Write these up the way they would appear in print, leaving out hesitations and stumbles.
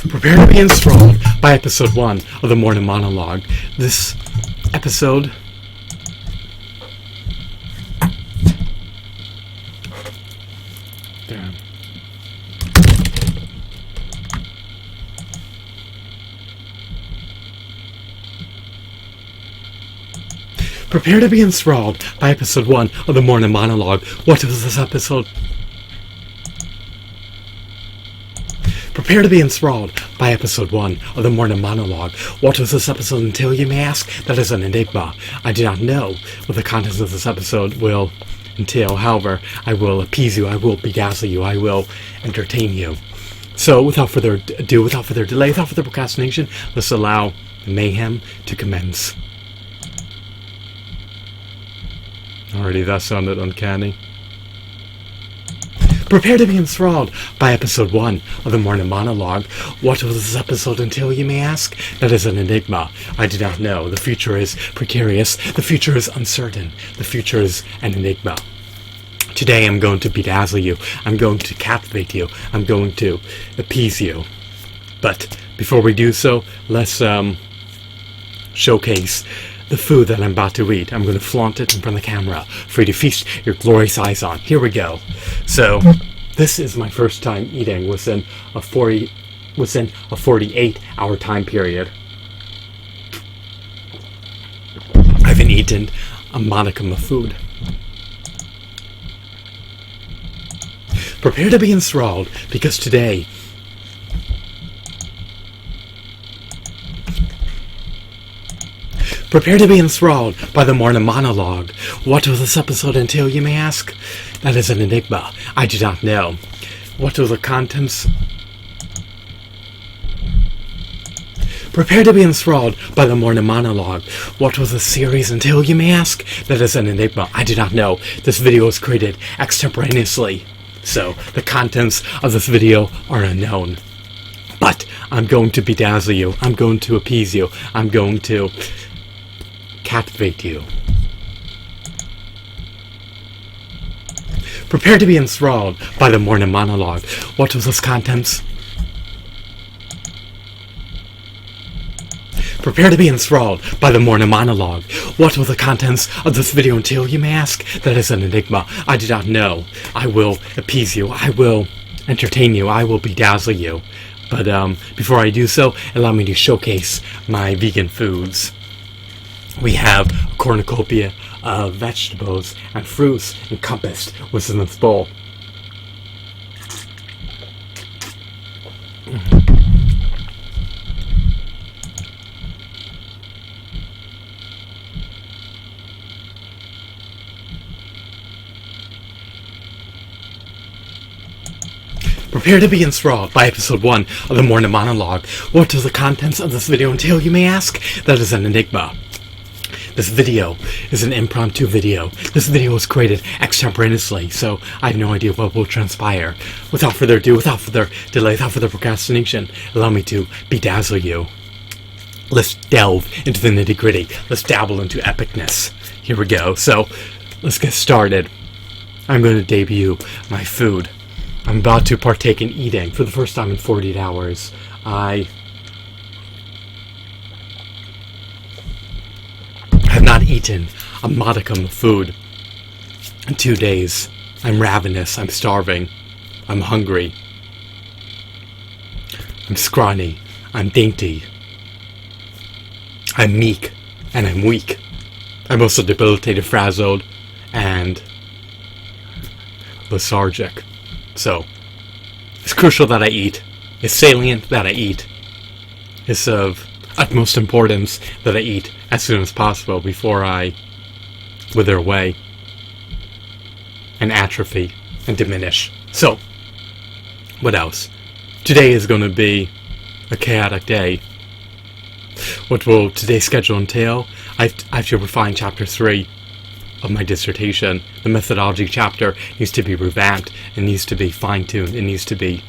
Prepare to be enthralled by episode 1 of the Morning Monologue. This episode Prepare to be enthralled by episode 1 of the Morning Monologue. What was this episode? Prepare to be enthralled by episode 1 of the Morning Monologue. What was this episode entail, you may ask? That is an enigma. I do not know what the contents of this episode will entail. However, I will appease you, I will bedazzle you, I will entertain you. So, without further ado, without further delay, without further procrastination, let's allow the mayhem to commence. Already that sounded uncanny. Prepare to be enthralled by episode 1 of the Morning Monologue. What will this episode entail, you may ask? That is an enigma. I do not know. The future is precarious. The future is uncertain. The future is an enigma. Today I'm going to bedazzle you. I'm going to captivate you. I'm going to appease you. But before we do so, let's showcase the food that I'm about to eat. I'm going to flaunt it in front of the camera for you to feast your glorious eyes on. Here we go. So, this is my first time eating within a 48-hour time period. I haven't eaten a modicum of food. Prepare to be enthralled, because today Prepare to be enthralled by the Morning Monologue. What will this episode entail, you may ask? That is an enigma. I do not know. What are the contents? Prepare to be enthralled by the Morning Monologue. What will the series entail, you may ask? That is an enigma. I do not know. This video was created extemporaneously, so the contents of this video are unknown. But I'm going to bedazzle you. I'm going to appease you. I'm going to captivate you. Prepare to be enthralled by the Morning Monologue. What was its contents? Prepare to be enthralled by the Morning Monologue. What will the contents of this video entail, you may ask? That is an enigma. I do not know. I will appease you. I will entertain you. I will bedazzle you. But before I do so, allow me to showcase my vegan foods. We have a cornucopia of vegetables and fruits encompassed within this bowl. Prepare to be enthralled by episode 1 of the Morning Monologue. What do the contents of this video entail, you may ask? That is an enigma. This video is an impromptu video. This video was created extemporaneously, so I have no idea what will transpire. Without further ado, without further delay, without further procrastination, allow me to bedazzle you. Let's delve into the nitty-gritty. Let's dabble into epicness. Here we go. So, let's get started. I'm going to debut my food. I'm about to partake in eating for the first time in 48 hours. I have not eaten a modicum of food in 2 days. I'm ravenous, I'm starving, I'm hungry, I'm scrawny, I'm dainty, I'm meek, and I'm weak. I'm also debilitated, frazzled, and lethargic. So, it's crucial that I eat. It's salient that I eat. It's of utmost importance that I eat as soon as possible before I wither away and atrophy and diminish. So, what else? Today is going to be a chaotic day. What will today's schedule entail? I have to refine chapter 3 of my dissertation. The methodology chapter needs to be revamped. It needs to be fine-tuned. It needs to be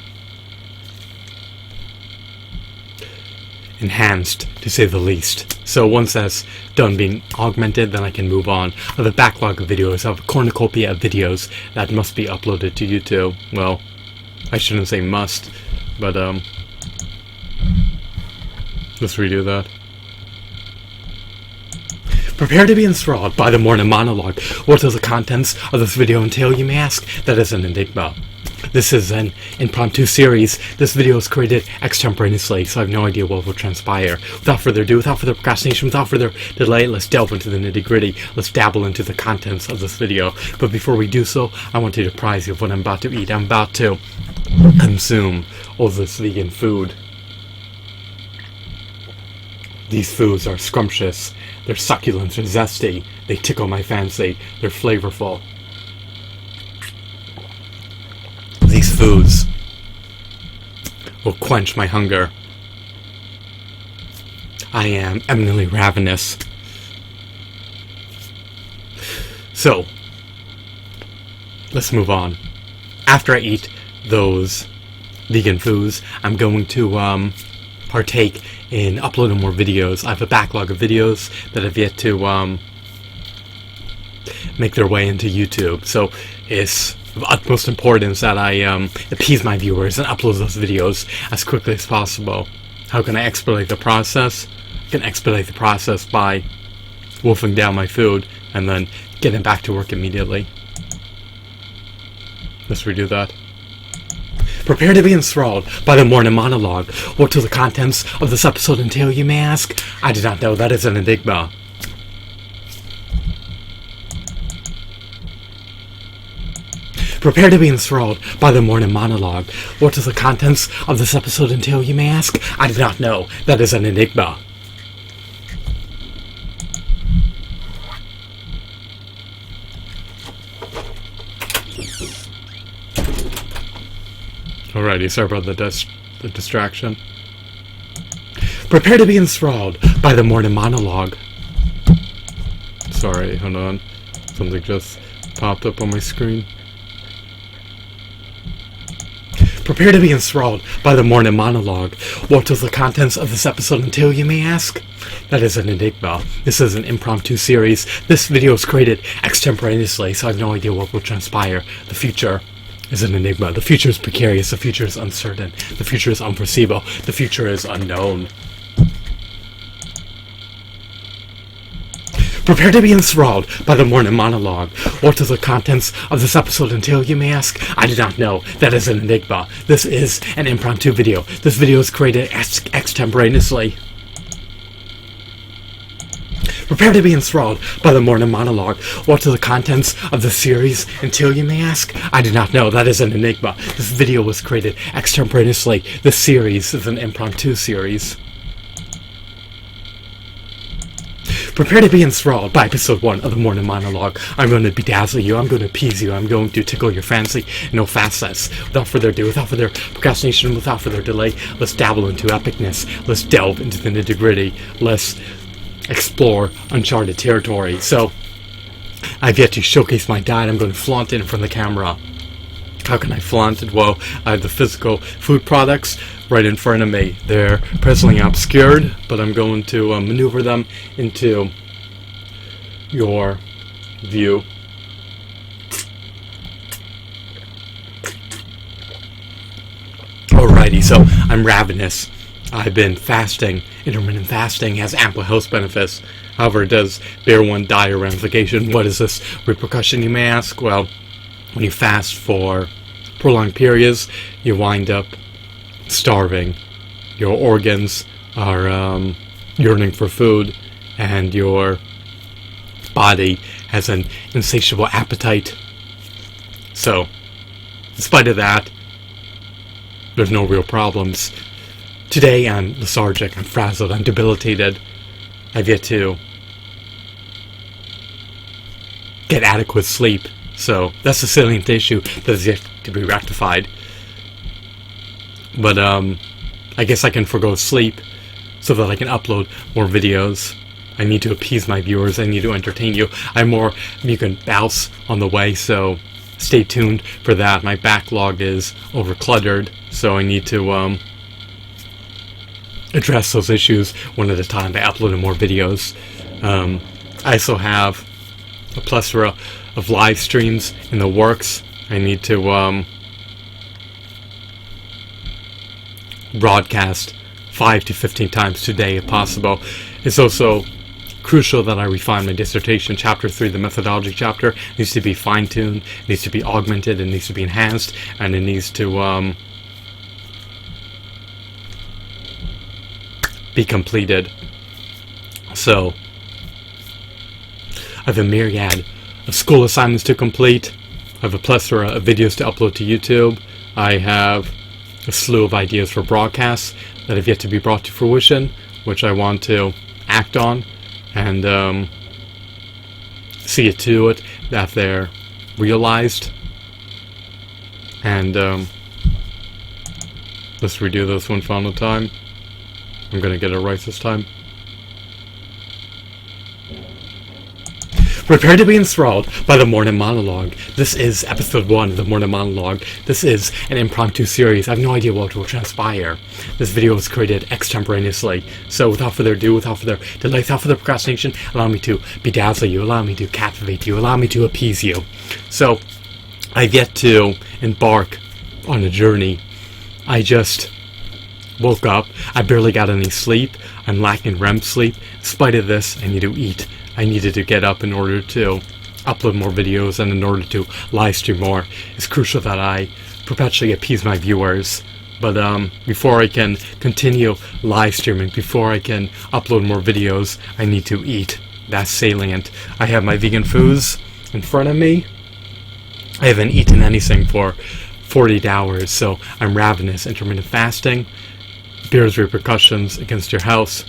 enhanced, to say the least. So once that's done being augmented, then I can move on. I have a backlog of videos. I have a cornucopia of videos that must be uploaded to YouTube. Well, I shouldn't say must, but Let's redo that. Prepare to be enthralled by the morning monologue. What does the contents of this video entail, you may ask? That is an enigma. This is an impromptu series. This video is created extemporaneously, so I have no idea what will transpire. Without further ado, without further procrastination, without further delay, let's delve into the nitty-gritty. Let's dabble into the contents of this video. But before we do so, I want to apprise you of what I'm about to eat. I'm about to consume all this vegan food. These foods are scrumptious, they're succulent, they're zesty, they tickle my fancy, they're flavorful. These foods will quench my hunger. I am eminently ravenous. So, let's move on. After I eat those vegan foods, I'm going to partake in uploading more videos. I have a backlog of videos that have yet to make their way into YouTube, so it's of utmost importance that I appease my viewers and upload those videos as quickly as possible. How can I expedite the process? I can expedite the process by wolfing down my food and then getting back to work immediately. Let's redo that. Prepare to be enthralled by the morning monologue. What do the contents of this episode entail, you may ask? I do not know. That is an enigma. Prepare to be enthralled by the morning monologue. What do the contents of this episode entail, you may ask? I do not know. That is an enigma. Alrighty, sorry about the distraction. Prepare to be enthralled by the morning monologue. Sorry, hold on. Something just popped up on my screen. Prepare to be enthralled by the morning monologue. What does the contents of this episode entail, you may ask? That is an enigma. This is an impromptu series. This video is created extemporaneously, so I have no idea what will transpire. The future is an enigma. The future is precarious. The future is uncertain. The future is unforeseeable. The future is unknown. Prepare to be enthralled by the morning monologue. What does the contents of this episode entail, you may ask? I do not know. That is an enigma. This is an impromptu video. This video is created extemporaneously. Prepare to be enthralled by the morning monologue. What do the contents of the series entail, you may ask? I do not know. That is an enigma. This video was created extemporaneously. This series is an impromptu series. Prepare to be enthralled by episode 1 of the morning monologue. I'm going to bedazzle you. I'm going to appease you. I'm going to tickle your fancy in no fastness. Without further ado, without further procrastination, without further delay, let's dabble into epicness. Let's delve into the nitty-gritty. Let's explore uncharted territory. So, I've yet to showcase my diet. I'm going to flaunt it in front of the camera. How can I flaunt it? Well, I have the physical food products right in front of me. They're presently obscured, but I'm going to maneuver them into your view. Alrighty, so I'm ravenous. I've been fasting. Intermittent fasting has ample health benefits. However, it does bear one dire ramification. What is this repercussion, you may ask? Well, when you fast for prolonged periods, you wind up starving. Your organs are yearning for food, and your body has an insatiable appetite. So, in spite of that, there's no real problems. Today I'm lethargic, I'm frazzled, I'm debilitated. I've yet to get adequate sleep. So that's a salient issue that is yet to be rectified. But I guess I can forgo sleep so that I can upload more videos. I need to appease my viewers. I need to entertain you. I have more mutant bouts on the way, so stay tuned for that. My backlog is overcluttered, so I need to address those issues one at a time by uploading more videos. I also have a plethora of live streams in the works. I need to broadcast 5 to 15 times today if possible. It's also crucial that I refine my dissertation. Chapter 3, the methodology chapter, needs to be fine-tuned, needs to be augmented, it needs to be enhanced, and it needs to be completed. So I have a myriad of school assignments to complete. I have a plethora of videos to upload to YouTube. I have a slew of ideas for broadcasts that have yet to be brought to fruition, which I want to act on and see it to it that they're realized. And let's redo this one final time. I'm gonna get it right this time. Prepare to be enthralled by the morning monologue. This is episode 1 of the morning monologue. This is an impromptu series. I have no idea what will transpire. This video was created extemporaneously. So without further ado, without further delay, without further procrastination, allow me to bedazzle you, allow me to captivate you, allow me to appease you. So I've yet to embark on a journey. I just woke up. I barely got any sleep. I'm lacking REM sleep. In spite of this, I need to eat. I needed to get up in order to upload more videos and in order to live stream more. It's crucial that I perpetually appease my viewers. But before I can continue live streaming, before I can upload more videos, I need to eat. That's salient. I have my vegan foods in front of me. I haven't eaten anything for 48 hours, so I'm ravenous. Intermittent fasting bears repercussions against your health.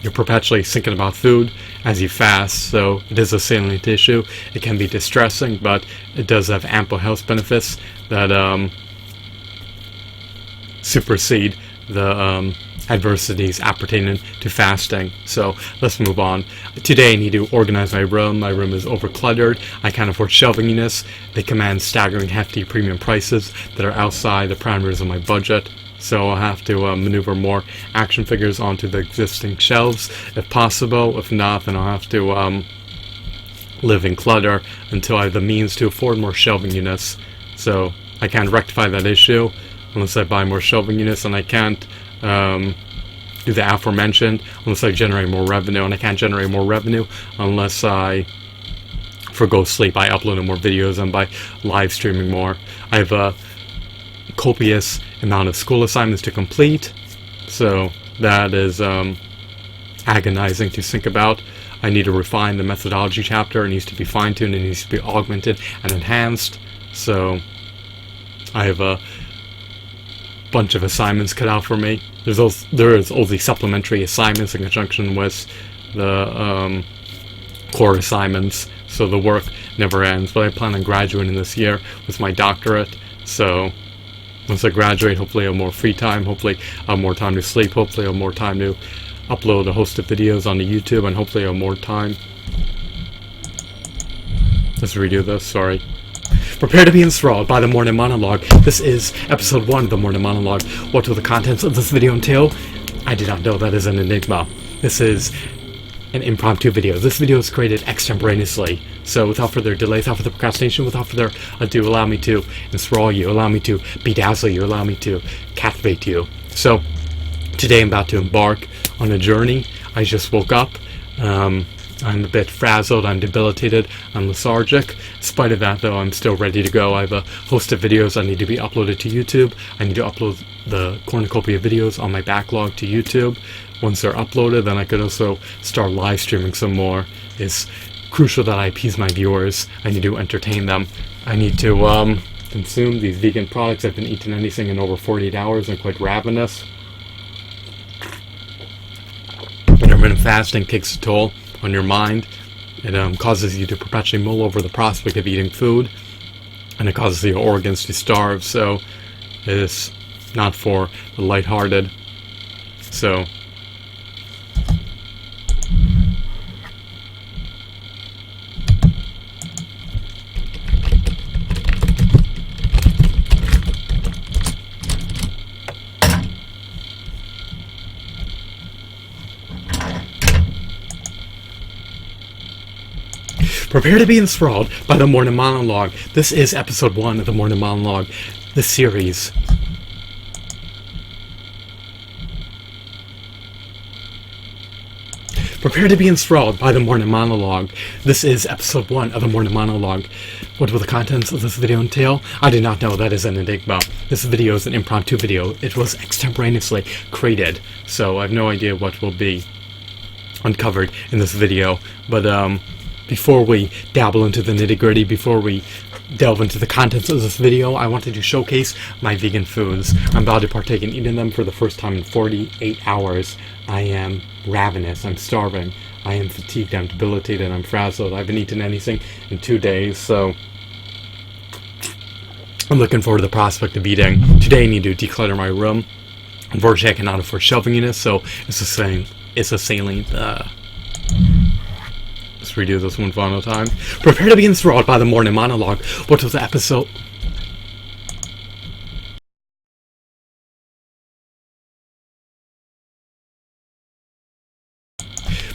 You're perpetually thinking about food as you fast, so it is a salient issue. It can be distressing, but it does have ample health benefits that supersede the adversities appertaining to fasting. So let's move on. Today I need to organize my room. My room is overcluttered. I can't afford shelving units. They command staggering hefty premium prices that are outside the parameters of my budget. So I'll have to maneuver more action figures onto the existing shelves if possible. If not, then I'll have to live in clutter until I have the means to afford more shelving units. So I can't rectify that issue unless I buy more shelving units, and I can't do the aforementioned unless I generate more revenue, and I can't generate more revenue unless I forgo sleep by uploading more videos and by live streaming more. I have a copious amount of school assignments to complete, so that is agonizing to think about. I need to refine the methodology chapter. It needs to be fine-tuned, it needs to be augmented and enhanced. So I have a bunch of assignments cut out for me. There is all the supplementary assignments in conjunction with the core assignments, so the work never ends. But I plan on graduating this year with my doctorate, so once I graduate, hopefully I'll have more free time, hopefully I'll have more time to sleep, hopefully I'll have more time to upload a host of videos onto YouTube, and hopefully I'll have more time. Let's redo this, sorry. Prepare to be enthralled by the morning monologue. This is episode 1 of the morning monologue. What will the contents of this video entail? I do not know. That is an enigma. This is an impromptu video. This video is created extemporaneously. So without further delay, without further procrastination, without further ado, allow me to enthrall you, allow me to bedazzle you, allow me to captivate you. So today I'm about to embark on a journey. I just woke up. I'm a bit frazzled, I'm debilitated, I'm lethargic. In spite of that though, I'm still ready to go. I have a host of videos that need to be uploaded to YouTube. I need to upload the cornucopia of videos on my backlog to YouTube. Once they're uploaded, then I could also start live streaming some more. It's crucial that I appease my viewers. I need to entertain them. I need to consume these vegan products. I've been eating anything in over 48 hours. I'm quite ravenous. Intermittent fasting takes a toll on your mind. It causes you to perpetually mull over the prospect of eating food, and it causes your organs to starve, so it's not for the lighthearted. So prepare to be enthralled by the morning monologue. This is episode 1 of the morning monologue, the series. Prepare to be enthralled by the morning monologue. This is episode 1 of the morning monologue. What will the contents of this video entail? I do not know. That is an enigma. This video is an impromptu video. It was extemporaneously created, so I have no idea what will be uncovered in this video. But before we dabble into the nitty-gritty, before we delve into the contents of this video, I wanted to showcase my vegan foods. I'm about to partake in eating them for the first time in 48 hours. I am ravenous, I'm starving, I am fatigued, I'm debilitated, I'm frazzled. I haven't eaten anything in 2 days, so I'm looking forward to the prospect of eating. Today I need to declutter my room. Unfortunately I cannot afford shelving in it, so it's a saline. Let's redo this one final time. Prepare to be enthralled by the morning monologue. What was the episode?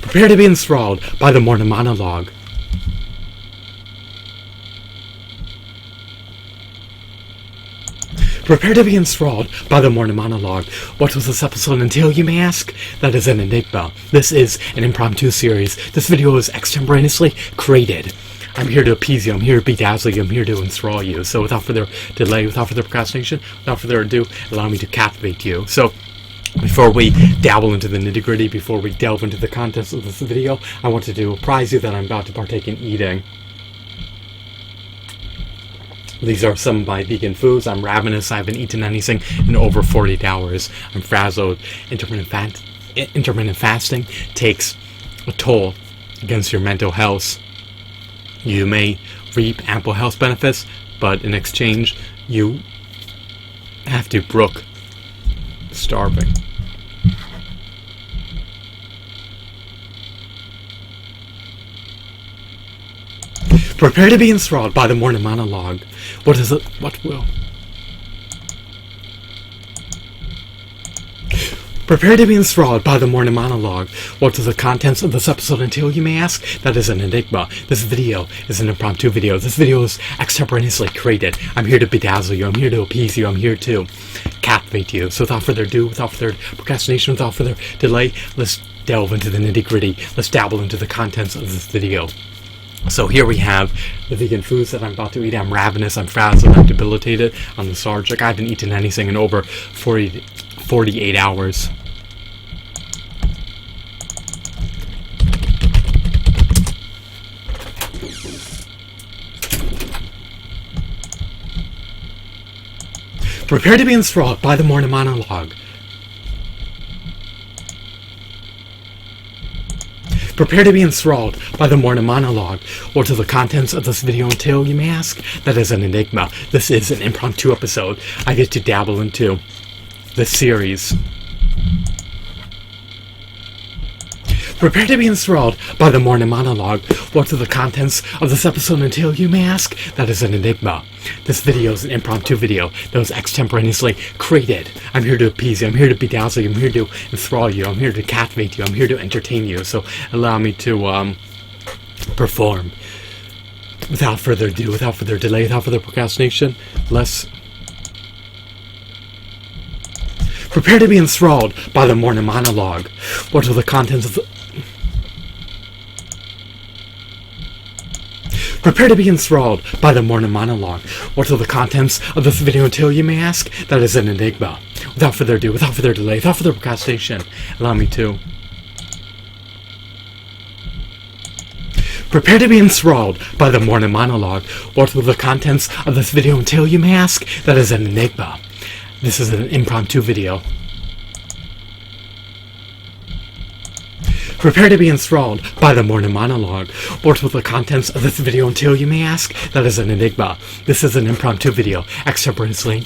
Prepare to be enthralled by the morning monologue. Prepare to be enthralled by the morning monologue. What was this episode entail, you may ask? That is an enigma. This is an impromptu series. This video is extemporaneously created. I'm here to appease you, I'm here to bedazzle you, I'm here to enthrall you. So without further delay, without further procrastination, without further ado, allow me to captivate you. So before we dabble into the nitty-gritty, before we delve into the contents of this video, I wanted to apprise you that I'm about to partake in eating. These are some of my vegan foods. I'm ravenous. I haven't eaten anything in over 48 hours. I'm frazzled. Intermittent fasting takes a toll against your mental health. You may reap ample health benefits, but in exchange, you have to brook starving. Prepare to be enthralled by the morning monologue. What is it? What will? Prepare to be enthralled by the morning monologue. What do the contents of this episode entail, you may ask? That is an enigma. This video is an impromptu video. This video is extemporaneously created. I'm here to bedazzle you. I'm here to appease you. I'm here to captivate you. So without further ado, without further procrastination, without further delay, let's delve into the nitty-gritty. Let's dabble into the contents of this video. So here we have the vegan foods that I'm about to eat. I'm ravenous, I'm frazzled, I'm debilitated, I'm lethargic. I haven't eaten anything in over 48 hours. Prepare to be enthralled by the morning monologue. Prepare to be enthralled by the morning monologue. What do the contents of this video entail, you may ask? That is an enigma. This is an impromptu episode. I get to dabble into this series. Prepare to be enthralled by the morning monologue. What do the contents of this episode entail, you may ask? That is an enigma. This video is an impromptu video that was extemporaneously created. I'm here to appease you, I'm here to bedazzle you, I'm here to enthrall you, I'm here to captivate you, I'm here to entertain you. So allow me to perform. Without further ado, without further delay, without further procrastination, let's prepare to be enthralled by the morning monologue. What are the contents of the... Prepare to be enthralled by the morning monologue. What are the contents of this video entail, you may ask? That is an enigma. Without further ado, without further delay, without further procrastination, allow me to prepare to be enthralled by the morning monologue. What will the contents of this video entail, you may ask? That is an enigma. This is an impromptu video. Prepare to be enthralled by the morning monologue. What will the contents of this video entail, you may ask? That is an enigma. This is an impromptu video. Extemporaneously.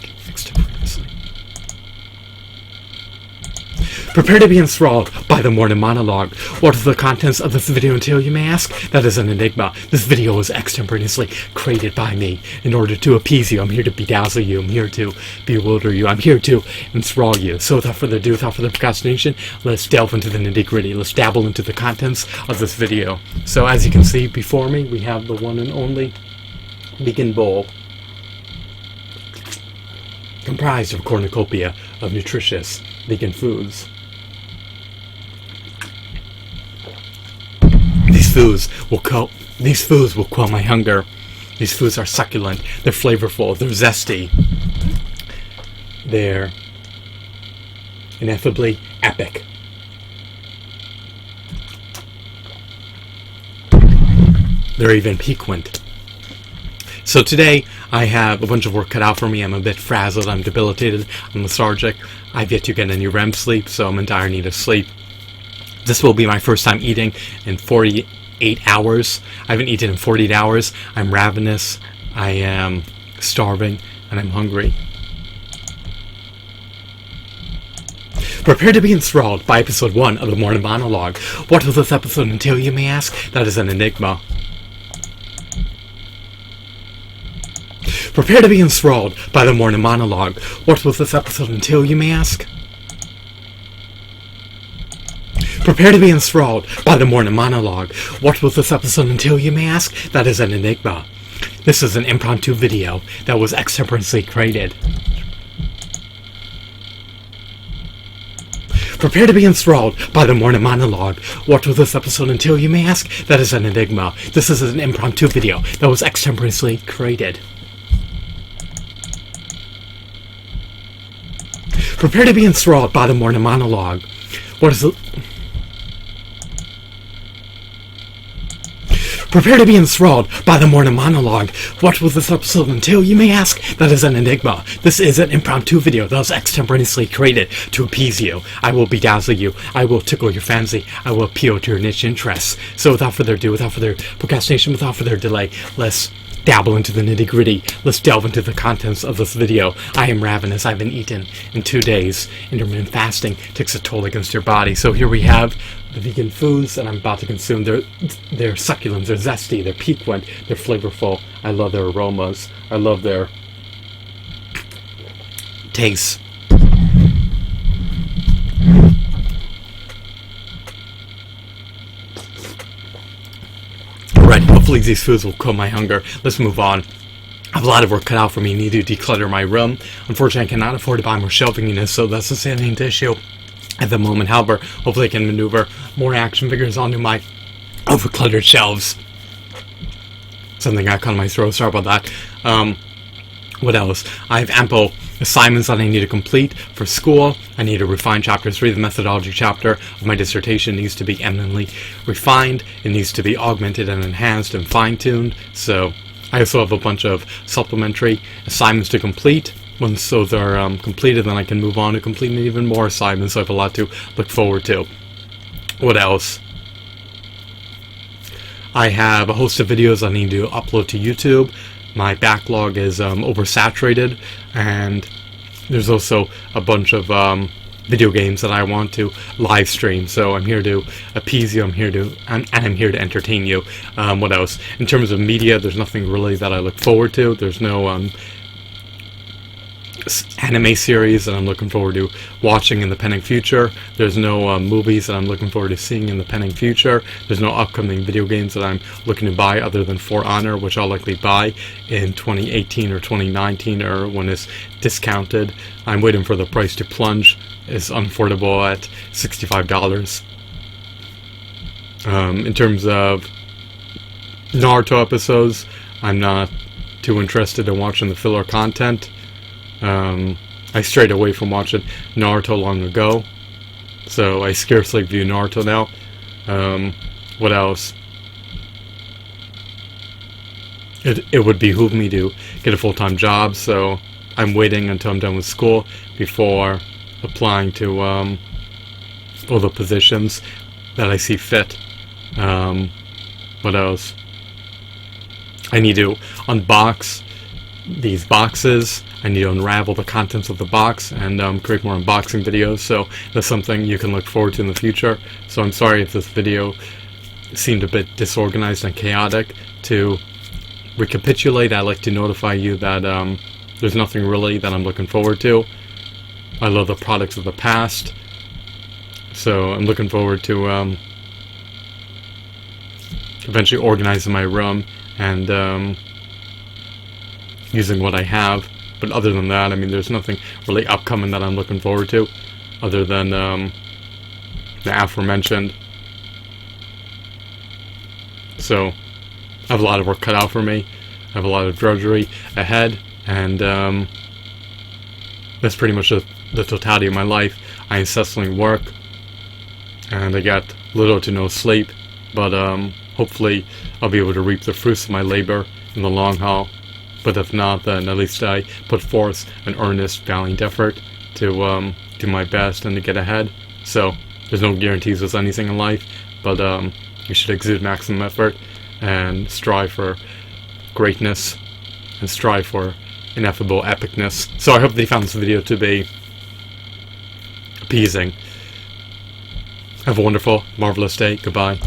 Prepare to be enthralled by the morning monologue. What are the contents of this video entail, you may ask? That is an enigma. This video was extemporaneously created by me in order to appease you. I'm here to bedazzle you. I'm here to bewilder you. I'm here to enthrall you. So without further ado, without further procrastination, let's delve into the nitty-gritty. Let's dabble into the contents of this video. So as you can see before me, we have the one and only vegan bowl, comprised of a cornucopia of nutritious vegan foods. these foods will quell my hunger. These foods are succulent, they're flavorful, they're zesty, they're ineffably epic. They're even piquant. So today, I have a bunch of work cut out for me. I'm a bit frazzled, I'm debilitated, I'm lethargic. I've yet to get any REM sleep, so I'm in dire need of sleep. This will be my first time eating in 48 hours. I haven't eaten in 48 hours. I'm ravenous, I am starving, and I'm hungry. Prepare to be enthralled by episode 1 of the Morning Monologue. What will this episode entail, you may ask? That is an enigma. Prepare to be enthralled by the Morning Monologue. What will this episode entail, you may ask? Prepare to be enthralled by the Morning Monologue. What will this episode entail, you may ask? That is an enigma. This is an impromptu video that was extemporaneously created. Prepare to be enthralled by the Morning Monologue. What will this episode entail, you may ask? That is an enigma. This is an impromptu video that was extemporaneously created. Prepare to be enthralled by the Morning Monologue. Prepare to be enthralled by the Morning Monologue. What will this episode entail, you may ask? That is an enigma. This is an impromptu video that was extemporaneously created to appease you. I will bedazzle you. I will tickle your fancy. I will appeal to your niche interests. So without further ado, without further procrastination, without further delay, let's dabble into the nitty-gritty. Let's delve into the contents of this video. I am ravenous. I've been eaten in 2 days. Intermittent fasting takes a toll against your body. So here we have the vegan foods that I'm about to consume. They're succulent, they're zesty, they're piquant, they're flavorful. I love their aromas. I love their tastes. Alright, hopefully these foods will quell my hunger. Let's move on. I have a lot of work cut out for me. I need to declutter my room. Unfortunately, I cannot afford to buy more shelving units, so that's a salient issue at the moment. However, hopefully I can maneuver more action figures onto my overcluttered shelves. Something got caught in my throat. Sorry about that. What else? I have ample assignments that I need to complete for school. I need to refine chapter 3. The methodology chapter of my dissertation needs to be eminently refined. It needs to be augmented and enhanced and fine-tuned. So I also have a bunch of supplementary assignments to complete. Once those are completed, then I can move on to completing even more assignments. So I have a lot to look forward to. What else? I have a host of videos I need to upload to YouTube. My backlog is oversaturated, and there's also a bunch of video games that I want to live stream. So I'm here to appease you. I'm here to entertain you. What else? In terms of media, there's nothing really that I look forward to. There's no anime series that I'm looking forward to watching in the pending future. There's no movies that I'm looking forward to seeing in the pending future. There's no upcoming video games that I'm looking to buy other than For Honor, which I'll likely buy in 2018 or 2019 or when it's discounted. I'm waiting for the price to plunge. It's unaffordable at $65. In terms of Naruto episodes, I'm not too interested in watching the filler content. I strayed away from watching Naruto long ago, so I scarcely view Naruto now. What else? It would behoove me to get a full-time job, so I'm waiting until I'm done with school before applying to all the positions that I see fit. What else? I need to unbox these boxes. I need to unravel the contents of the box and create more unboxing videos, so that's something you can look forward to in the future. So I'm sorry if this video seemed a bit disorganized and chaotic. To recapitulate, I'd like to notify you that there's nothing really that I'm looking forward to. I love the products of the past, so I'm looking forward to eventually organizing my room and using what I have. But other than that, I mean, there's nothing really upcoming that I'm looking forward to, other than the aforementioned. So I have a lot of work cut out for me. I have a lot of drudgery ahead, and that's pretty much the totality of my life. I incessantly work, and I get little to no sleep, but hopefully I'll be able to reap the fruits of my labor in the long haul. But if not, then at least I put forth an earnest, valiant effort to do my best and to get ahead. So there's no guarantees with anything in life, but you should exude maximum effort and strive for greatness and strive for ineffable epicness. So I hope that you found this video to be appeasing. Have a wonderful, marvelous day. Goodbye.